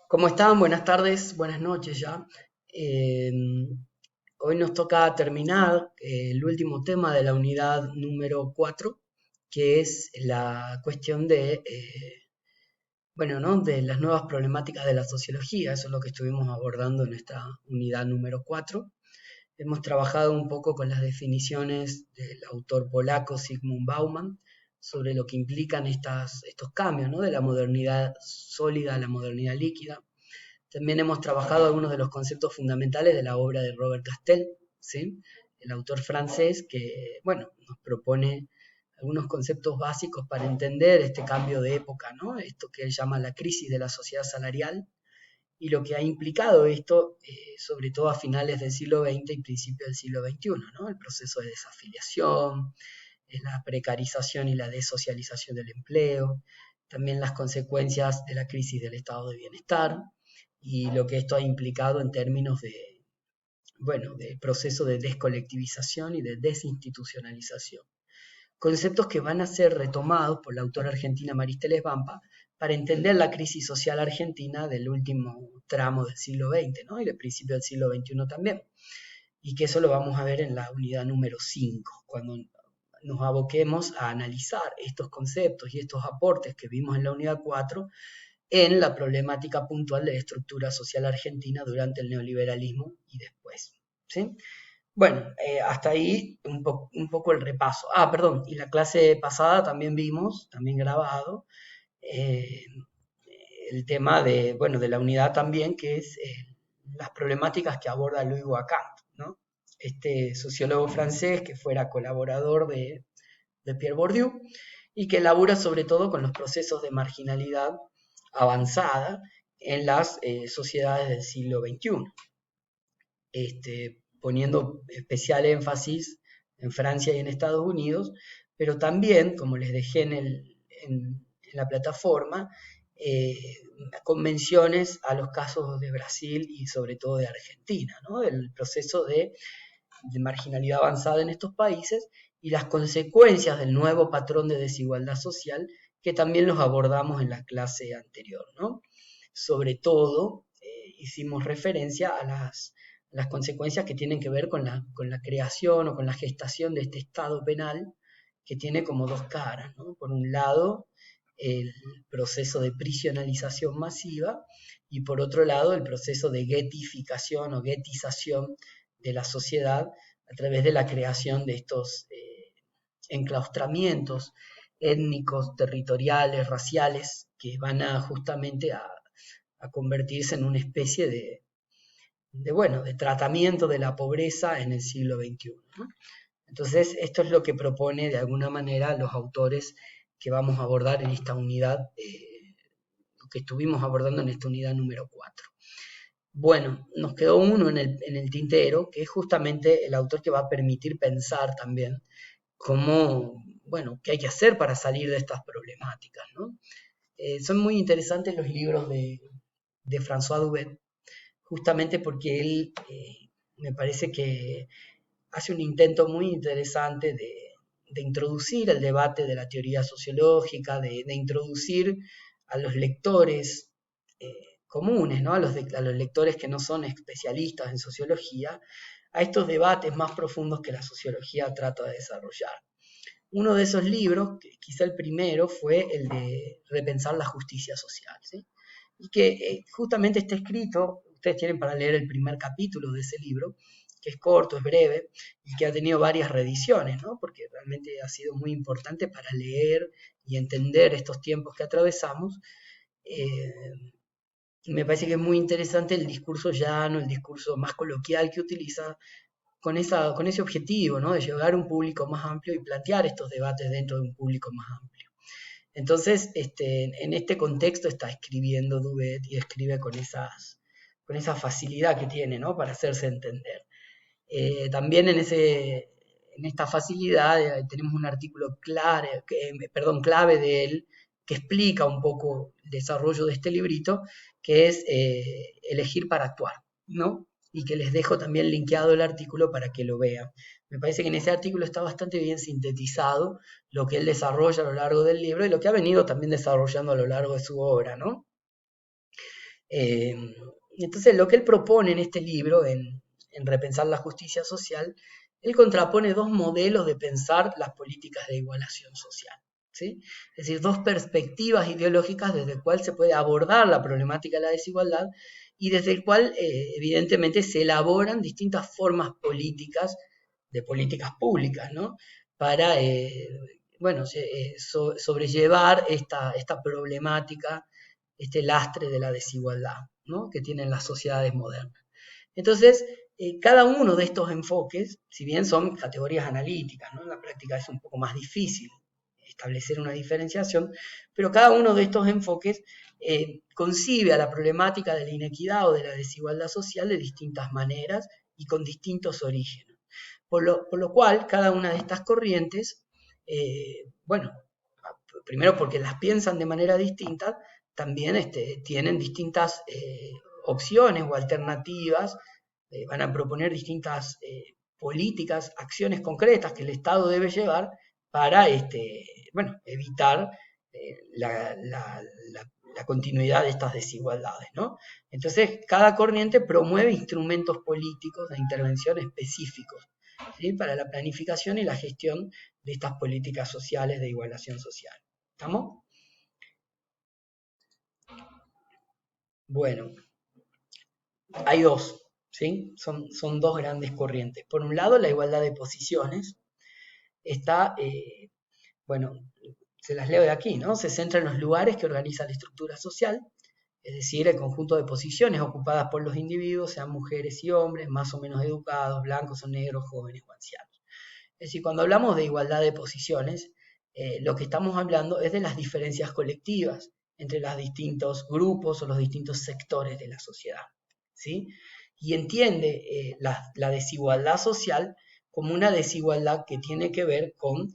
¿Cómo están? Buenas tardes, buenas noches ya. Eh, Hoy nos toca terminar el último tema de la unidad número 4, que es la cuestión bueno, ¿no? De las nuevas problemáticas de la sociología. Eso es lo que estuvimos abordando en esta unidad número 4. Hemos trabajado un poco con las definiciones del autor polaco Zygmunt Bauman sobre lo que implican estos cambios, ¿no? De la modernidad sólida a la modernidad líquida. También hemos trabajado algunos de los conceptos fundamentales de la obra de Robert Castel, ¿sí? El autor francés que, bueno, nos propone algunos conceptos básicos para entender este cambio de época, ¿no? Esto que él llama la crisis de la sociedad salarial y lo que ha implicado esto, sobre todo a finales del siglo XX y principios del siglo XXI, ¿no? El proceso de desafiliación, la precarización y la desocialización del empleo, también las consecuencias de la crisis del estado de bienestar y lo que esto ha implicado en términos bueno, de proceso de descolectivización y de desinstitucionalización. Conceptos que van a ser retomados por la autora argentina Maristeles Vampa para entender la crisis social argentina del último tramo del siglo XX, ¿no? Y del principio del siglo XXI también. Y que eso lo vamos a ver en la unidad número 5, cuando nos aboquemos a analizar estos conceptos y estos aportes que vimos en la unidad 4 en la problemática puntual de la estructura social argentina durante el neoliberalismo y después. ¿Sí? Bueno, hasta ahí un poco el repaso. Ah, perdón, y la clase pasada también vimos, también grabado, eh, el tema de, bueno, de la unidad también, que es las problemáticas que aborda Louis Kant, ¿no? Este sociólogo francés que fuera colaborador de Pierre Bourdieu y que labura sobre todo con los procesos de marginalidad avanzada en las sociedades del siglo XXI, poniendo especial énfasis en Francia y en Estados Unidos, pero también, como les dejé en la plataforma, eh, con menciones a los casos de Brasil y sobre todo de Argentina, ¿no? El proceso de marginalidad avanzada en estos países y las consecuencias del nuevo patrón de desigualdad social que también los abordamos en la clase anterior, ¿no? Sobre todo, hicimos referencia a las consecuencias que tienen que ver con la creación o con la gestación de este Estado penal que tiene como dos caras, ¿no? Por un lado, el proceso de prisionalización masiva y por otro lado, el proceso de guetificación o guetización de la sociedad a través de la creación de estos enclaustramientos étnicos, territoriales, raciales, que van a justamente a convertirse en una especie bueno, de tratamiento de la pobreza en el siglo XXI, ¿no? Entonces, esto es lo que propone de alguna manera los autores que vamos a abordar en esta unidad, que estuvimos abordando en esta unidad número 4. Bueno, nos quedó uno en el tintero, que es justamente el autor que va a permitir pensar también cómo, bueno, qué hay que hacer para salir de estas problemáticas, ¿no? Son muy interesantes los libros de François Dubet, justamente porque él me parece que hace un intento muy interesante de introducir el debate de la teoría sociológica, de introducir a los lectores comunes, ¿no? A los lectores que no son especialistas en sociología, a estos debates más profundos que la sociología trata de desarrollar. Uno de esos libros, quizá el primero, fue el de Repensar la justicia social, ¿sí? Y que justamente está escrito, ustedes tienen para leer el primer capítulo de ese libro, que es corto, es breve, y que ha tenido varias reediciones, ¿no? Porque realmente ha sido muy importante para leer y entender estos tiempos que atravesamos. Eh, Me parece que es muy interesante el discurso llano, el discurso más coloquial que utiliza con ese objetivo, ¿no? De llegar a un público más amplio y plantear estos debates dentro de un público más amplio. Entonces, en este contexto está escribiendo Dubet y escribe con esa facilidad que tiene, ¿no? Para hacerse entender. También en esta facilidad tenemos un artículo clave de él que explica un poco el desarrollo de este librito, que es Elegir para actuar, ¿no? Y que les dejo también linkeado el artículo para que lo vean. Me parece que en ese artículo está bastante bien sintetizado lo que él desarrolla a lo largo del libro y lo que ha venido también desarrollando a lo largo de su obra, ¿no? Eh, entonces, lo que él propone en este libro, en Repensar la Justicia Social, él contrapone dos modelos de pensar las políticas de igualación social. ¿Sí? Es decir, dos perspectivas ideológicas desde el cual se puede abordar la problemática de la desigualdad y desde el cual evidentemente se elaboran distintas formas políticas de políticas públicas, ¿no? Para bueno, sobrellevar esta problemática, este lastre de la desigualdad, ¿no? Que tienen las sociedades modernas. Entonces, cada uno de estos enfoques, si bien son categorías analíticas, ¿no? En la práctica es un poco más difícil establecer una diferenciación, pero cada uno de estos enfoques concibe a la problemática de la inequidad o de la desigualdad social de distintas maneras y con distintos orígenes. Por lo cual, cada una de estas corrientes, bueno, primero porque las piensan de manera distinta, también tienen distintas opciones o alternativas, van a proponer distintas políticas, acciones concretas que el Estado debe llevar para bueno, evitar la continuidad de estas desigualdades, ¿no? Entonces, cada corriente promueve instrumentos políticos de intervención específicos, ¿sí? Para la planificación y la gestión de estas políticas sociales de igualación social. ¿Estamos? Bueno, hay dos, ¿sí? Son dos grandes corrientes. Por un lado, la igualdad de posiciones. Está, bueno, se las leo de aquí, ¿no? Se centra en los lugares que organiza la estructura social, es decir, el conjunto de posiciones ocupadas por los individuos, sean mujeres y hombres, más o menos educados, blancos o negros, jóvenes o ancianos. Es decir, cuando hablamos de igualdad de posiciones, lo que estamos hablando es de las diferencias colectivas entre los distintos grupos o los distintos sectores de la sociedad, ¿sí? Y entiende la desigualdad social como una desigualdad que tiene que ver con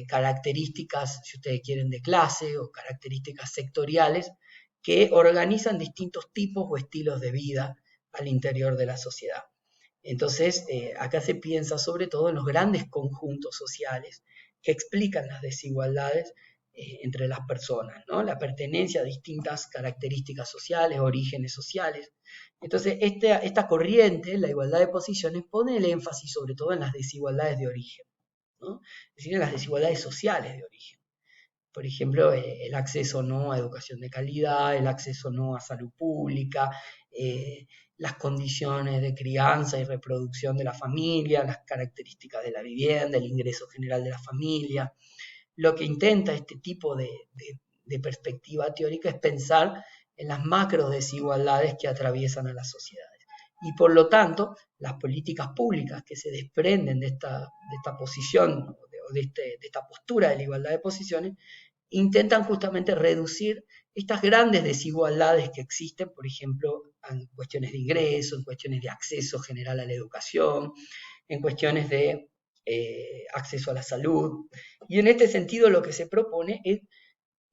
características, si ustedes quieren, de clase o características sectoriales que organizan distintos tipos o estilos de vida al interior de la sociedad. Entonces, acá se piensa sobre todo en los grandes conjuntos sociales que explican las desigualdades entre las personas, ¿no? La pertenencia a distintas características sociales, orígenes sociales. Entonces, esta corriente, la igualdad de posiciones, pone el énfasis sobre todo en las desigualdades de origen, ¿no? Es decir, en las desigualdades sociales de origen. Por ejemplo, el acceso no a educación de calidad, el acceso no a salud pública, las condiciones de crianza y reproducción de la familia, las características de la vivienda, el ingreso general de la familia. Lo que intenta este tipo de perspectiva teórica es pensar en las macro desigualdades que atraviesan a las sociedades. Y por lo tanto, las políticas públicas que se desprenden de esta posición o de esta postura de la igualdad de posiciones intentan justamente reducir estas grandes desigualdades que existen, por ejemplo, en cuestiones de ingreso, en cuestiones de acceso general a la educación, en cuestiones de acceso a la salud. Y en este sentido lo que se propone es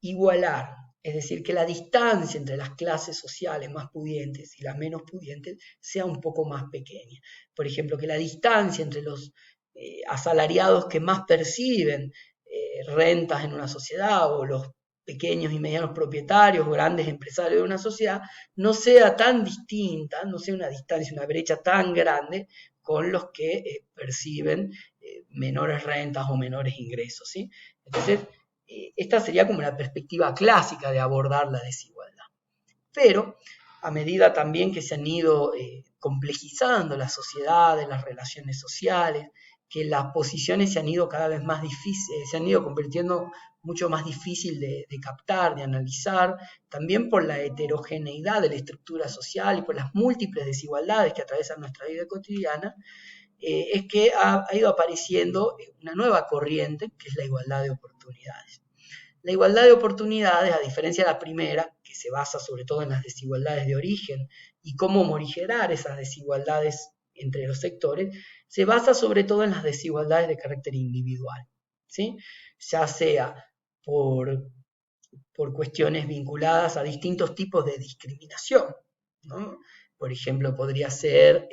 igualar, es decir, que la distancia entre las clases sociales más pudientes y las menos pudientes sea un poco más pequeña. Por ejemplo, que la distancia entre los asalariados que más perciben rentas en una sociedad o los pequeños y medianos propietarios, grandes empresarios de una sociedad, no sea tan distinta, no sea una distancia, una brecha tan grande con los que perciben menores rentas o menores ingresos, ¿sí? Entonces, esta sería como la perspectiva clásica de abordar la desigualdad. Pero a medida también que se han ido complejizando las sociedades, las relaciones sociales, que las posiciones se han ido cada vez más difíciles, se han ido convirtiendo mucho más difícil de captar, de analizar, también por la heterogeneidad de la estructura social y por las múltiples desigualdades que atraviesan nuestra vida cotidiana, es que ha ido apareciendo una nueva corriente, que es la igualdad de oportunidades. La igualdad de oportunidades, a diferencia de la primera, que se basa sobre todo en las desigualdades de origen y cómo morigerar esas desigualdades entre los sectores, se basa sobre todo en las desigualdades de carácter individual, ¿sí? Ya sea por cuestiones vinculadas a distintos tipos de discriminación, ¿no? Por ejemplo, podría ser,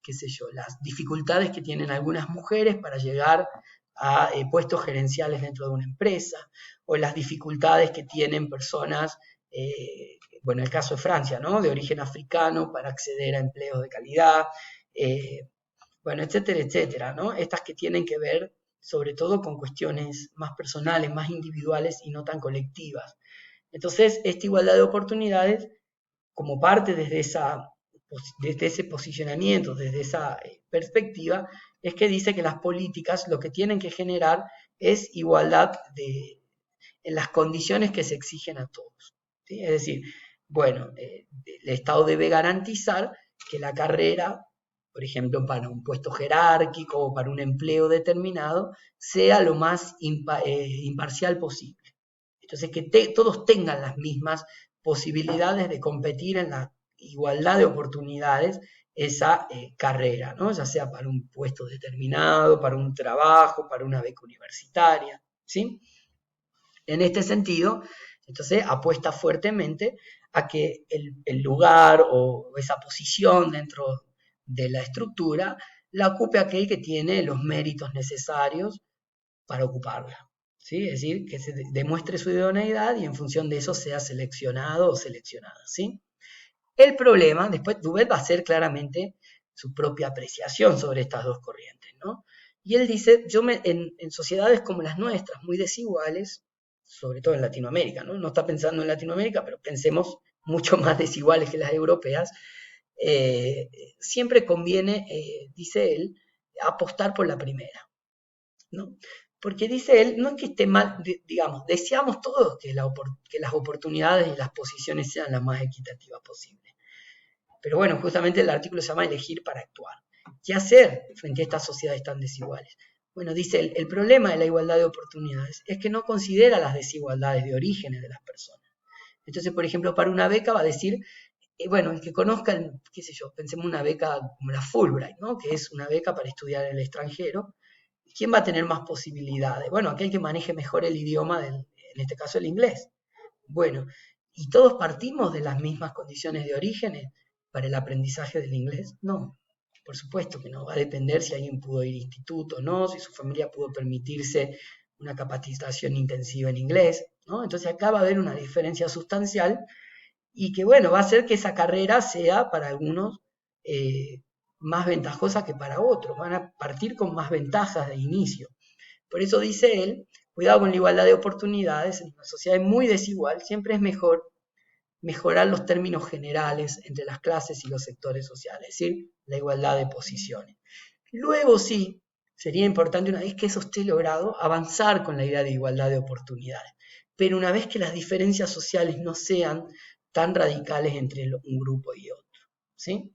qué sé yo, las dificultades que tienen algunas mujeres para llegar a puestos gerenciales dentro de una empresa, o las dificultades que tienen personas bueno, el caso de Francia, ¿no? De origen africano para acceder a empleos de calidad, bueno, etcétera, etcétera, ¿no? Estas que tienen que ver sobre todo con cuestiones más personales, más individuales y no tan colectivas. Entonces, esta igualdad de oportunidades, como parte desde ese posicionamiento, desde esa perspectiva, es que dice que las políticas lo que tienen que generar es igualdad en las condiciones que se exigen a todos. ¿Sí? Es decir, bueno, el Estado debe garantizar que la carrera, por ejemplo, para un puesto jerárquico o para un empleo determinado, sea lo más imparcial posible. Entonces, que todos tengan las mismas posibilidades de competir en la igualdad de oportunidades esa carrera, ¿no? Ya sea para un puesto determinado, para un trabajo, para una beca universitaria, ¿sí? En este sentido, entonces apuesta fuertemente a que el lugar o esa posición dentro de la estructura la ocupe aquel que tiene los méritos necesarios para ocuparla. ¿Sí? Es decir, que se demuestre su idoneidad y en función de eso sea seleccionado o seleccionada. ¿Sí? El problema, después Dubet va a hacer claramente su propia apreciación sobre estas dos corrientes, ¿no? Y él dice, en sociedades como las nuestras, muy desiguales, sobre todo en Latinoamérica, ¿no? No está pensando en Latinoamérica, pero pensemos mucho más desiguales que las europeas, siempre conviene, dice él, apostar por la primera, ¿no? Porque dice él, no es que esté mal, digamos, deseamos todos que las oportunidades y las posiciones sean las más equitativas posibles. Pero bueno, justamente el artículo se llama Elegir para actuar. ¿Qué hacer frente a estas sociedades tan desiguales? Bueno, dice, el problema de la igualdad de oportunidades es que no considera las desigualdades de orígenes de las personas. Entonces, por ejemplo, para una beca va a decir, bueno, el que conozca, qué sé yo, pensemos una beca como la Fulbright, ¿no? Que es una beca para estudiar en el extranjero. ¿Quién va a tener más posibilidades? Bueno, aquel que maneje mejor el idioma, en este caso el inglés. Bueno, ¿y todos partimos de las mismas condiciones de orígenes para el aprendizaje del inglés? No, por supuesto que no. Va a depender si alguien pudo ir a instituto o no, si su familia pudo permitirse una capacitación intensiva en inglés, ¿no? Entonces acá va a haber una diferencia sustancial y que, bueno, va a hacer que esa carrera sea para algunos más ventajosa que para otros. Van a partir con más ventajas de inicio. Por eso dice él, cuidado con la igualdad de oportunidades, en una sociedad muy desigual siempre es mejor mejorar los términos generales entre las clases y los sectores sociales, es decir, la igualdad de posiciones. Luego sí, sería importante una vez que eso esté logrado, avanzar con la idea de igualdad de oportunidades, pero una vez que las diferencias sociales no sean tan radicales entre un grupo y otro, ¿sí?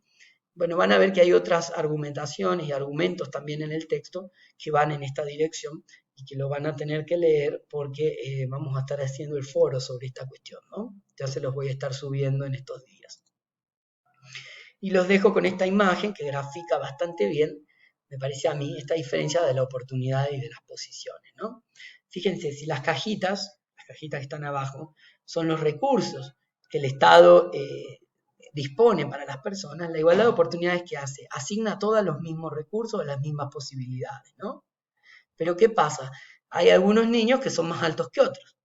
Bueno, van a ver que hay otras argumentaciones y argumentos también en el texto que van en esta dirección y que lo van a tener que leer porque vamos a estar haciendo el foro sobre esta cuestión, ¿no? Ya se los voy a estar subiendo en estos días. Y los dejo con esta imagen que grafica bastante bien, me parece a mí, esta diferencia de la oportunidad y de las posiciones, ¿no? Fíjense, si las cajitas que están abajo, son los recursos que el Estado dispone para las personas, la igualdad de oportunidades que hace, asigna a todas los mismos recursos, las mismas posibilidades, ¿no? Pero ¿qué pasa? Hay algunos niños que son más altos que otros,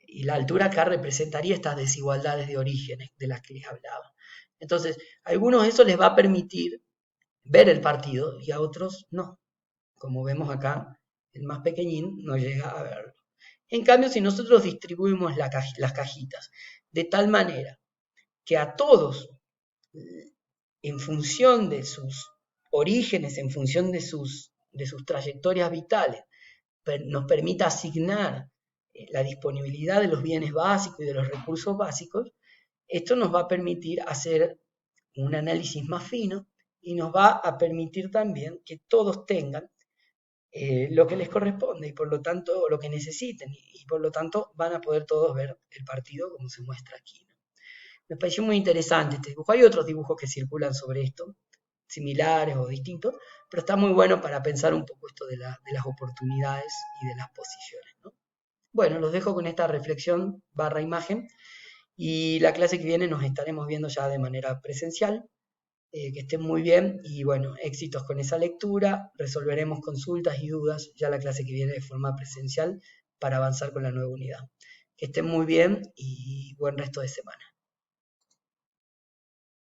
y la altura acá representaría estas desigualdades de orígenes de las que les hablaba. Entonces, a algunos eso les va a permitir ver el partido y a otros no. Como vemos acá, el más pequeñín no llega a verlo. En cambio, si nosotros distribuimos las cajitas de tal manera que a todos, en función de sus orígenes, en función de sus trayectorias vitales, nos permita asignar la disponibilidad de los bienes básicos y de los recursos básicos, esto nos va a permitir hacer un análisis más fino y nos va a permitir también que todos tengan lo que les corresponde y por lo tanto lo que necesiten y por lo tanto van a poder todos ver el partido como se muestra aquí, ¿no? Me pareció muy interesante este dibujo. Hay otros dibujos que circulan sobre esto, similares o distintos, pero está muy bueno para pensar un poco esto de las oportunidades y de las posiciones, ¿no? Bueno, los dejo con esta reflexión / imagen y la clase que viene nos estaremos viendo ya de manera presencial. Que estén muy bien y bueno, éxitos con esa lectura, resolveremos consultas y dudas ya la clase que viene de forma presencial para avanzar con la nueva unidad. Que estén muy bien y buen resto de semana.